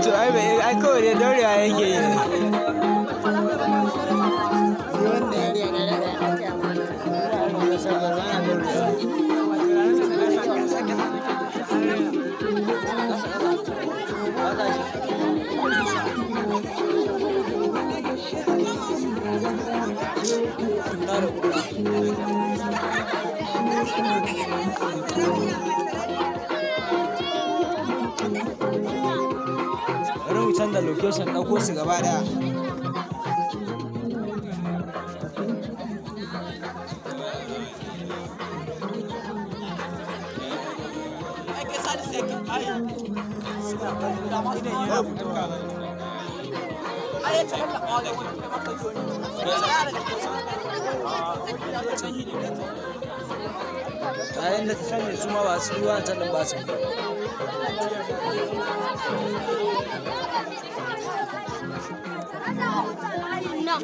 to ai kawai dai daurewa yake yi ne. Bari mu canza location ɗauko su gaba ɗaya. Kayan da ta sanya su ma ba su ruwa can ba su. No.